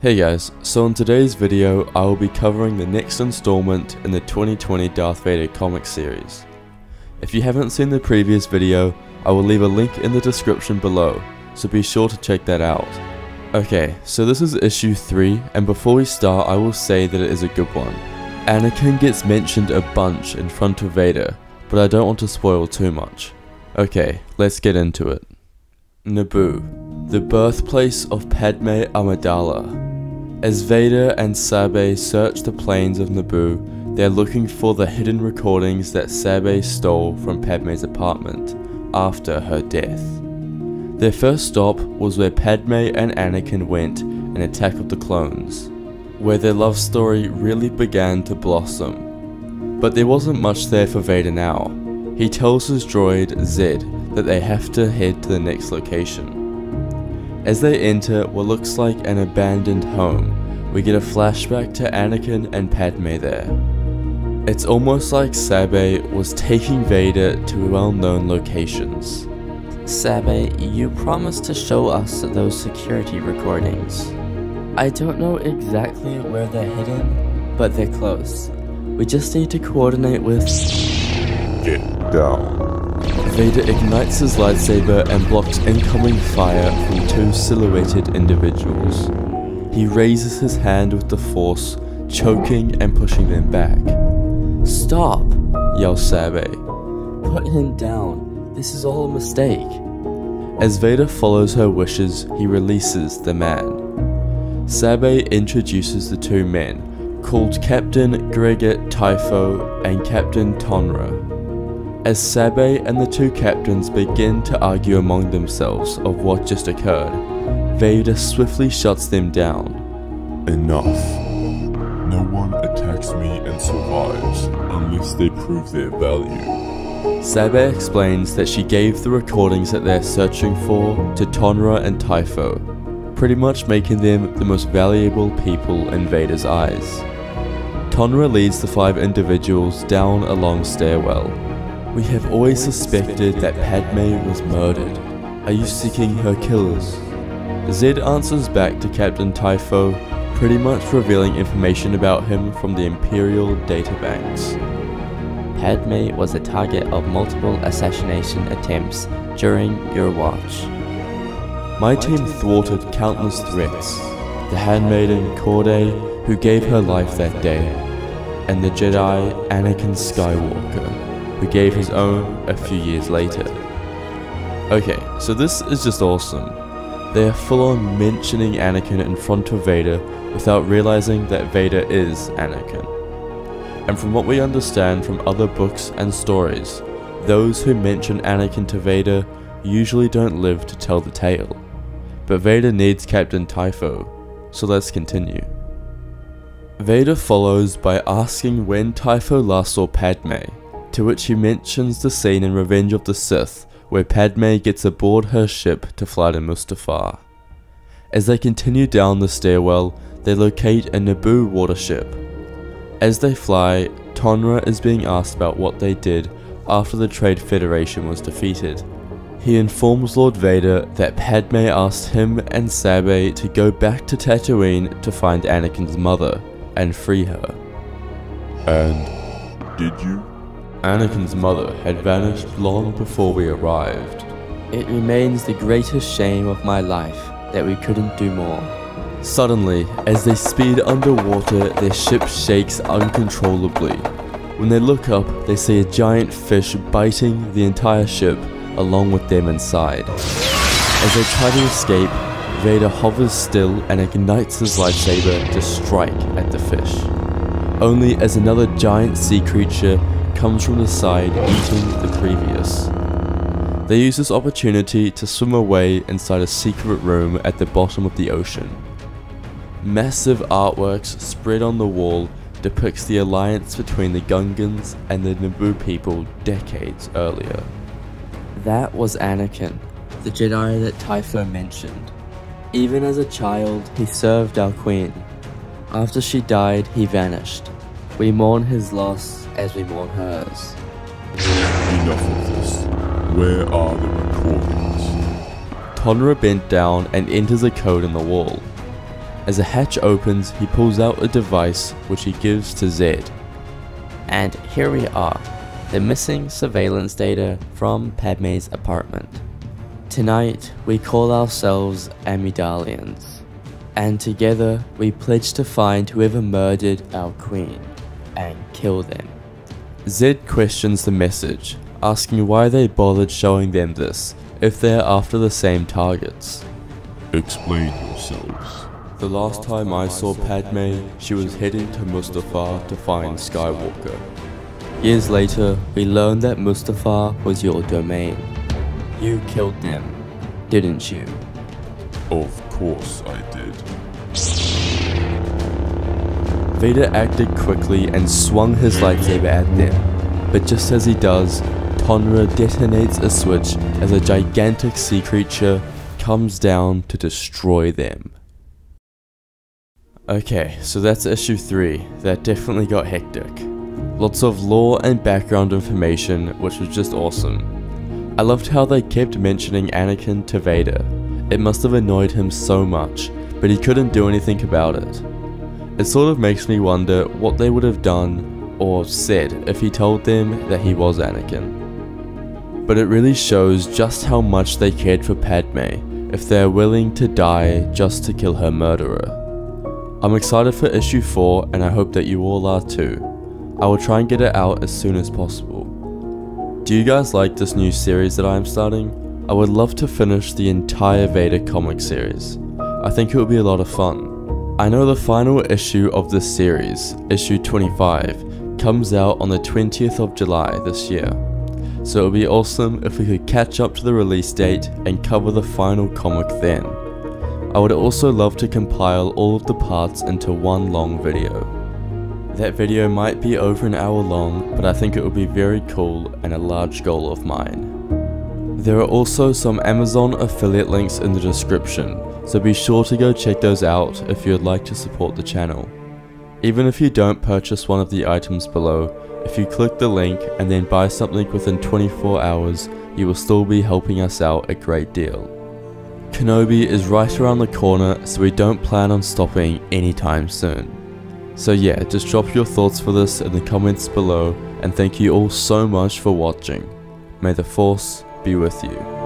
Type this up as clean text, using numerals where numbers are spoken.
Hey guys, so in today's video I will be covering the next installment in the 2020 Darth Vader comic series. If you haven't seen the previous video, I will leave a link in the description below, so be sure to check that out. Okay, so this is issue 3, and before we start I will say that it is a good one. Anakin gets mentioned a bunch in front of Vader, but I don't want to spoil too much. Okay, let's get into it. Naboo, the birthplace of Padme Amidala. As Vader and Sabe search the plains of Naboo, they are looking for the hidden recordings that Sabe stole from Padme's apartment after her death. Their first stop was where Padme and Anakin went in Attack of the Clones, where their love story really began to blossom. But there wasn't much there for Vader now. He tells his droid, Zed, that they have to head to the next location. As they enter what looks like an abandoned home, we get a flashback to Anakin and Padme there. It's almost like Sabe was taking Vader to well-known locations. Sabe, you promised to show us those security recordings. I don't know exactly where they're hidden, but they're close. We just need to coordinate with... Get down. Vader ignites his lightsaber and blocks incoming fire from two silhouetted individuals. He raises his hand with the Force, choking and pushing them back. Stop! Yells Sabe. Put him down. This is all a mistake. As Vader follows her wishes, he releases the man. Sabe introduces the two men, called Captain Gregor Typho and Captain Tonra. As Sabe and the two captains begin to argue among themselves of what just occurred, Vader swiftly shuts them down. Enough. No one attacks me and survives unless they prove their value. Sabe explains that she gave the recordings that they're searching for to Tonra and Typho, pretty much making them the most valuable people in Vader's eyes. Tonra leads the 5 individuals down a long stairwell. We have always suspected that Padme was murdered. Are you seeking her killers? Zed answers back to Captain Typho, pretty much revealing information about him from the Imperial databanks. Padme was the target of multiple assassination attempts during your watch. My team thwarted countless threats. The handmaiden Corday, who gave her life that day, and the Jedi Anakin Skywalker, who gave his own a few years later. Okay, so this is just awesome. They are full on mentioning Anakin in front of Vader without realizing that Vader is Anakin. And from what we understand from other books and stories, those who mention Anakin to Vader usually don't live to tell the tale. But Vader needs Captain Typho, so let's continue. Vader follows by asking when Typho last saw Padme, to which he mentions the scene in Revenge of the Sith where Padme gets aboard her ship to fly to Mustafar. As they continue down the stairwell, they locate a Naboo watership. As they fly, Tonra is being asked about what they did after the Trade Federation was defeated. He informs Lord Vader that Padme asked him and Sabe to go back to Tatooine to find Anakin's mother and free her. And did you? Anakin's mother had vanished long before we arrived. It remains the greatest shame of my life that we couldn't do more. Suddenly, as they speed underwater, their ship shakes uncontrollably. When they look up, they see a giant fish biting the entire ship, along with them inside. As they try to escape, Vader hovers still and ignites his lightsaber to strike at the fish. Only as another giant sea creature comes from the side, eating the previous. They use this opportunity to swim away inside a secret room at the bottom of the ocean. Massive artworks spread on the wall depicts the alliance between the Gungans and the Naboo people decades earlier. That was Anakin, the Jedi that Typho mentioned. Even as a child, he served our queen. After she died, he vanished. We mourn his loss as we mourn hers. Enough of this. Where are the recordings? Tonra bent down and enters a code in the wall. As a hatch opens, he pulls out a device which he gives to Zed. And here we are, the missing surveillance data from Padme's apartment. Tonight, we call ourselves Amidalians, and together we pledge to find whoever murdered our queen, and kill them. Zed questions the message, asking why they bothered showing them this, if they are after the same targets. Explain yourselves. The last time I saw Padme, she was heading to Mustafar to find Skywalker. Years later, we learned that Mustafar was your domain. You killed them, didn't you? Of course I did. Vader acted quickly and swung his lightsaber at them, but just as he does, Tonra detonates a switch as a gigantic sea creature comes down to destroy them. Okay, so that's issue 3, that definitely got hectic. Lots of lore and background information, which was just awesome. I loved how they kept mentioning Anakin to Vader. It must have annoyed him so much, but he couldn't do anything about it. It sort of makes me wonder what they would have done or said if he told them that he was Anakin. But it really shows just how much they cared for Padme if they are willing to die just to kill her murderer. I'm excited for issue 4 and I hope that you all are too. I will try and get it out as soon as possible. Do you guys like this new series that I am starting? I would love to finish the entire Vader comic series. I think it would be a lot of fun. I know the final issue of this series, issue 25, comes out on the 20th of July this year. So it would be awesome if we could catch up to the release date and cover the final comic then. I would also love to compile all of the parts into one long video. That video might be over an hour long, but I think it would be very cool and a large goal of mine. There are also some Amazon affiliate links in the description, so be sure to go check those out if you would like to support the channel. Even if you don't purchase one of the items below, if you click the link and then buy something within 24 hours, you will still be helping us out a great deal. Kenobi is right around the corner, so we don't plan on stopping anytime soon. So yeah, just drop your thoughts for this in the comments below, and thank you all so much for watching. May the Force be with you.